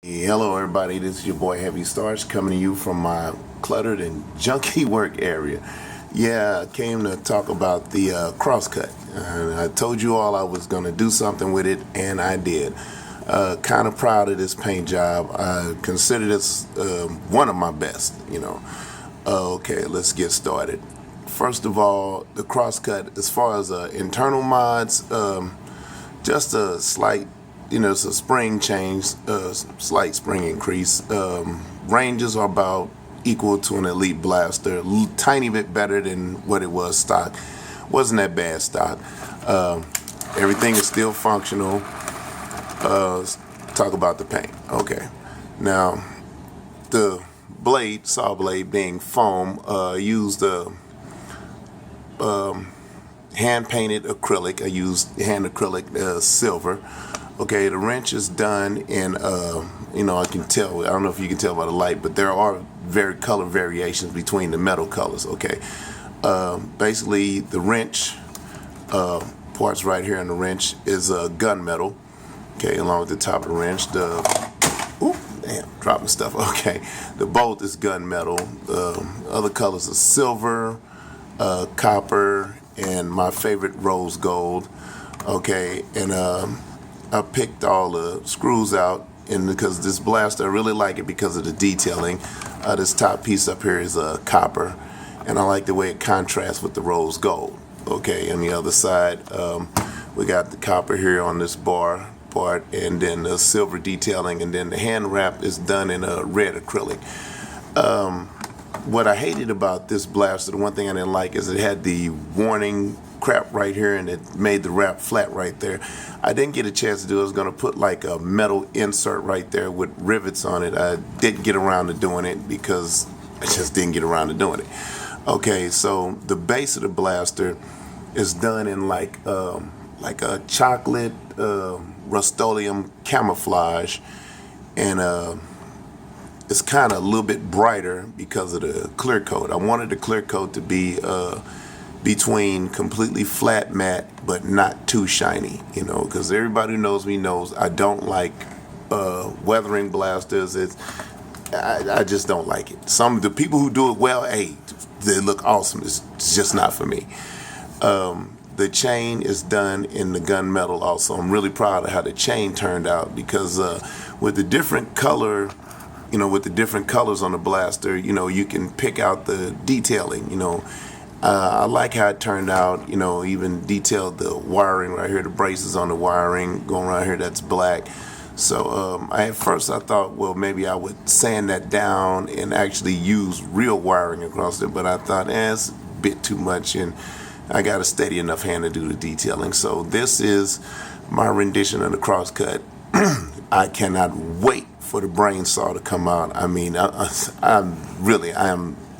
Hello everybody, this is your boy Heavy Starch coming to you from my cluttered and junky work area. Yeah, I came to talk about the Crosscut. I told you all I was going to do something with it, and I did. Kind of proud of this paint job. I consider this one of my best, Okay, let's get started. First of all, the Crosscut, as far as internal mods, just a slight, it's a spring change, slight spring increase. Ranges are about equal to an Elite Blaster, a tiny bit better than what it was stock. Wasn't that bad stock. Everything is still functional. Talk about the paint. Okay, now the blade, saw blade being foam, used hand painted acrylic. I used hand acrylic silver. Okay, the wrench is done in, I can tell, I don't know if you can tell by the light, but there are color variations between the metal colors, okay. Basically, the wrench, parts right here in the wrench is gunmetal, okay, along with the top of the wrench. Dropping stuff, okay. The bolt is gunmetal. Other colors are silver, copper, and my favorite rose gold, okay, and I picked all the screws out, and because this blaster, I really like it because of the detailing. This top piece up here is copper, and I like the way it contrasts with the rose gold. Okay, on the other side, we got the copper here on this bar part, and then the silver detailing, and then the hand wrap is done in a red acrylic. What I hated about this blaster, the one thing I didn't like, is it had the warning crap right here, and it made the wrap flat right there. I didn't get a chance to do it. I was going to put like a metal insert right there with rivets on it. I didn't get around to doing it because I just didn't get around to doing it. Okay, so the base of the blaster is done in like a chocolate Rust-Oleum camouflage, and it's kind of a little bit brighter because of the clear coat. I wanted the clear coat to be between completely flat matte but not too shiny, because everybody who knows me knows I don't like weathering blasters. I just don't like it. Some of the people who do it well, hey, they look awesome. It's just not for me. The chain is done in the gunmetal also. I'm really proud of how the chain turned out, because with the different color, with the different colors on the blaster, you can pick out the detailing, I like how it turned out, even detailed the wiring right here, the braces on the wiring going right here, that's black. So at first I thought, well, maybe I would sand that down and actually use real wiring across it, but I thought, it's a bit too much, and I got a steady enough hand to do the detailing. So this is my rendition of the Crosscut. I cannot wait for the brain saw to come out. I mean, I'm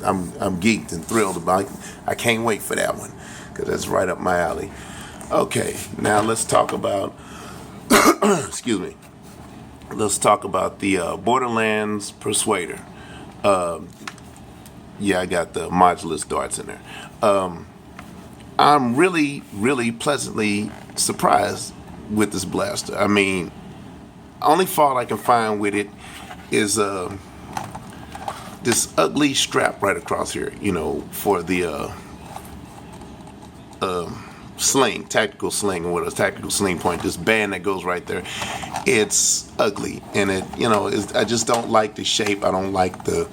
geeked and thrilled about it. I can't wait for that one, because that's right up my alley. Okay, now let's talk about excuse me. Let's talk about the Borderlands Persuader. Yeah, I got the modulus darts in there. I'm really, really pleasantly surprised with this blaster. I mean, only fault I can find with it is this ugly strap right across here, for the sling, tactical sling, or what a tactical sling point, this band that goes right there. It's ugly, and I just don't like the shape. I don't like the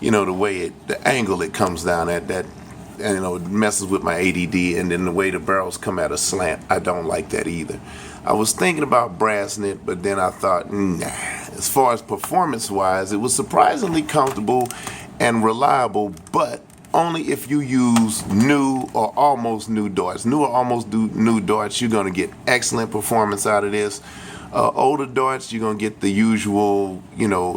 way the angle it comes down at, that, and it messes with my ADD, and then the way the barrels come at a slant, I don't like that either. I was thinking about brassing it, but then I thought, nah. As far as performance-wise, it was surprisingly comfortable and reliable, but only if you use new or almost new darts. New or almost new darts, you're going to get excellent performance out of this. Older darts, you're going to get the usual,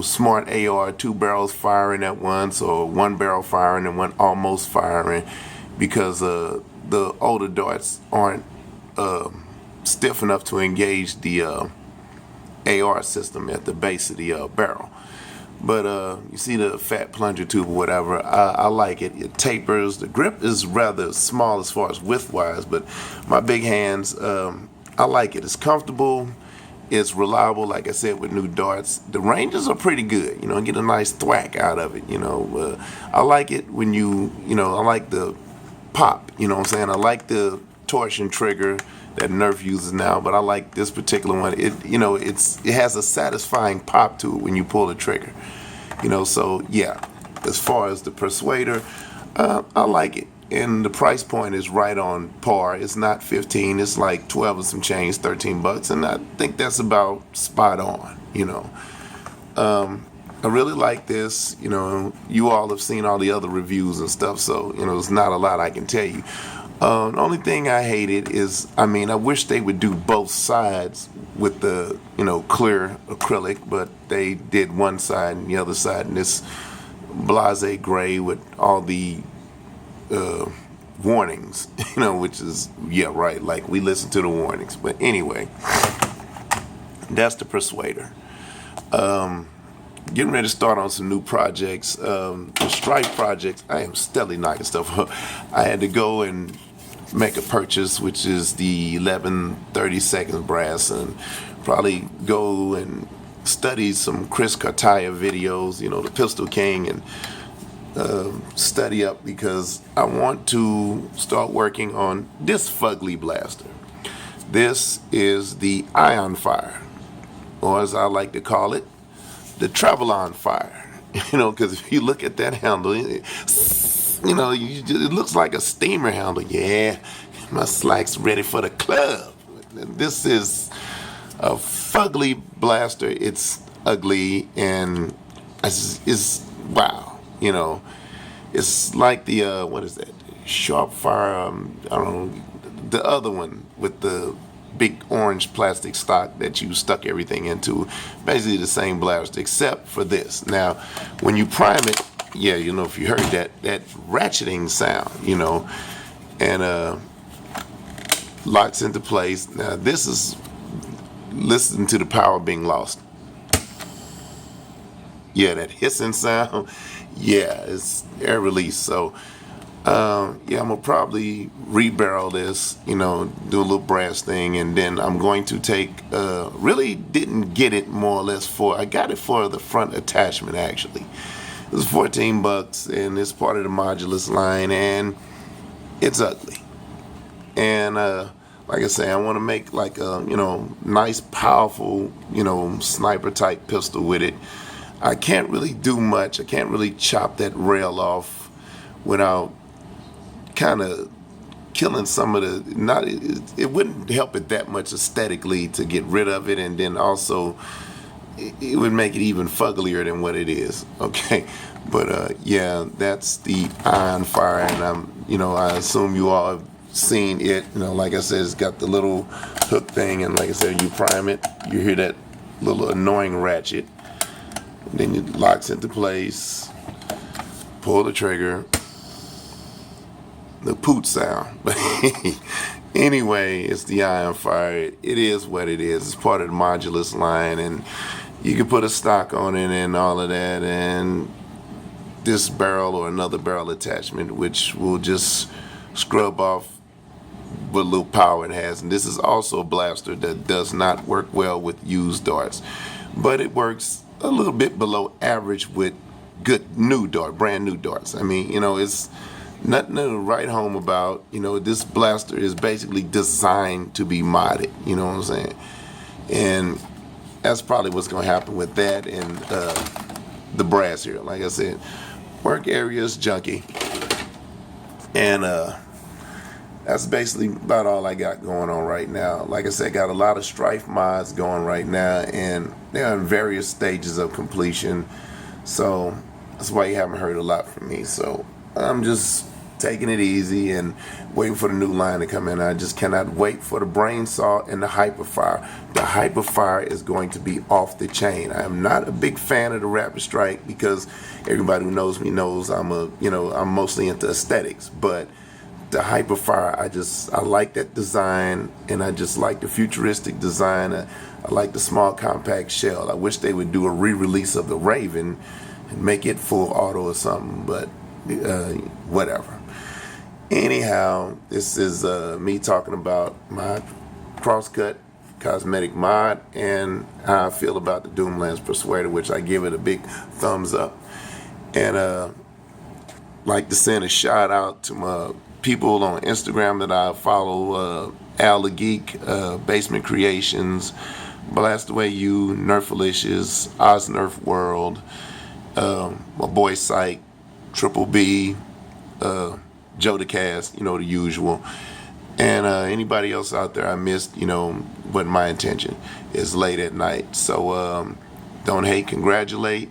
smart AR, 2 barrels firing at once, or 1 barrel firing and 1 almost firing, because the older darts aren't stiff enough to engage the AR system at the base of the barrel. But you see the fat plunger tube or whatever, I like it. It tapers. The grip is rather small as far as width wise, but my big hands, I like it. It's comfortable. It's reliable, like I said, with new darts. The ranges are pretty good. You know, get a nice thwack out of it. You know, I like it when I like the pop. You know what I'm saying? I like the torsion trigger that Nerf uses now, but I like this particular one. It has a satisfying pop to it when you pull the trigger. You know, so yeah. As far as the Persuader, I like it, and the price point is right on par. It's not 15, it's like 12 and some change, $13, and I think that's about spot on. You know, I really like this. You know, you all have seen all the other reviews and stuff, so you know, there's not a lot I can tell you. The only thing I hated is, I wish they would do both sides with the, clear acrylic, but they did one side and the other side in this blase gray with all the warnings, which is, yeah, right, like we listen to the warnings. But anyway, that's the Persuader. Getting ready to start on some new projects. The Stripe projects, I am steadily knocking stuff up. I had to go and make a purchase, which is the 11/32 brass, and probably go and study some Chris Cartier videos, the Pistol King, and study up, because I want to start working on this fugly blaster. This is the Ionfire, or as I like to call it, the Ionfire. Because if you look at that handle, it looks like a steamer handle. Yeah, my slack's ready for the club. This is a fugly blaster. It's ugly, and it's wow. It's like the what is that? Sharpfire. I don't know, the other one with the big orange plastic stock that you stuck everything into. Basically the same blaster, except for this. Now, when you prime it, yeah, if you heard that ratcheting sound, and locks into place. Now, this is listen to the power being lost. Yeah, that hissing sound. Yeah, it's air release. So, I'm gonna probably rebarrel this, do a little brass thing, and then I'm going to take. Really didn't get it more or less I got it for the front attachment actually. It was $14, and it's part of the Modulus line, and it's ugly. And like I say, I want to make like a nice, powerful, sniper type pistol with it. I can't really do much. I can't really chop that rail off without kind of killing some of the. It wouldn't help it that much aesthetically to get rid of it, and then also it would make it even fugglier than what it is. Okay, but yeah, that's the Ionfire, and I assume you all have seen it. Like I said, it's got the little hook thing, and like I said, you prime it, you hear that little annoying ratchet, and then it locks into place. Pull the trigger. The poot sound. Anyway, it's the Ionfire. It is what it is. It's part of the Modulus line, and you can put a stock on it and all of that, and this barrel or another barrel attachment, which will just scrub off what little power it has. And this is also a blaster that does not work well with used darts, but it works a little bit below average with good brand new darts. It's nothing to write home about. This blaster is basically designed to be modded. You know what I'm saying? And that's probably what's going to happen with that and the brass here. Like I said, work area is junky, and that's basically about all I got going on right now. Like I said, got a lot of Strife mods going right now, and they're in various stages of completion. So that's why you haven't heard a lot from me. So I'm just taking it easy and waiting for the new line to come in. I just cannot wait for the brain saw and the Hyperfire. The Hyperfire is going to be off the chain. I am not a big fan of the Rapid Strike, because everybody who knows me knows I'm mostly into aesthetics, but the Hyperfire, I like that design, and I just like the futuristic design. I like the small compact shell. I wish they would do a re-release of the Raven and make it full auto or something, but whatever. Anyhow, this is me talking about my Crosscut cosmetic mod and how I feel about the Doomlands Persuader, which I give it a big thumbs up. And like to send a shout out to my people on Instagram that I follow, Al the Geek, Basement Creations, Blast Away You, Nerfalicious, Oz Nerf World, my boy Psych, Triple B, Joe the Cast, the usual. And anybody else out there I missed, wasn't my intention. It's late at night. So don't hate, congratulate.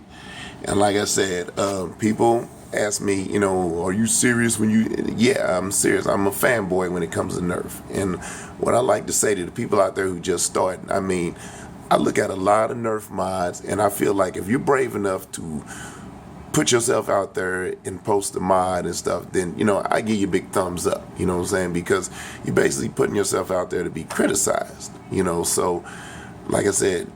And like I said, people ask me, are you serious when you... Yeah, I'm serious. I'm a fanboy when it comes to Nerf. And what I like to say to the people out there who just start, I look at a lot of Nerf mods, and I feel like if you're brave enough to put yourself out there and post the mod and stuff, then, I give you a big thumbs up, you know what I'm saying? Because you're basically putting yourself out there to be criticized, So, like I said,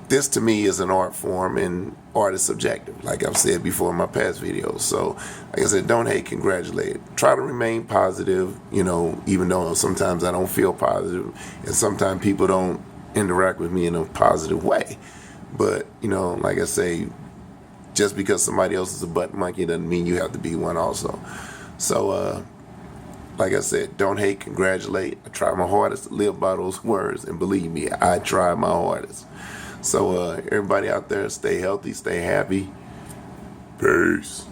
this to me is an art form, and art is subjective, like I've said before in my past videos. So, like I said, don't hate, congratulate. Try to remain positive, even though sometimes I don't feel positive, and sometimes people don't interact with me in a positive way. But, like I say, just because somebody else is a butt monkey doesn't mean you have to be one also. So, like I said, don't hate, congratulate. I try my hardest to live by those words, and believe me, I try my hardest. So, everybody out there, stay healthy, stay happy. Peace.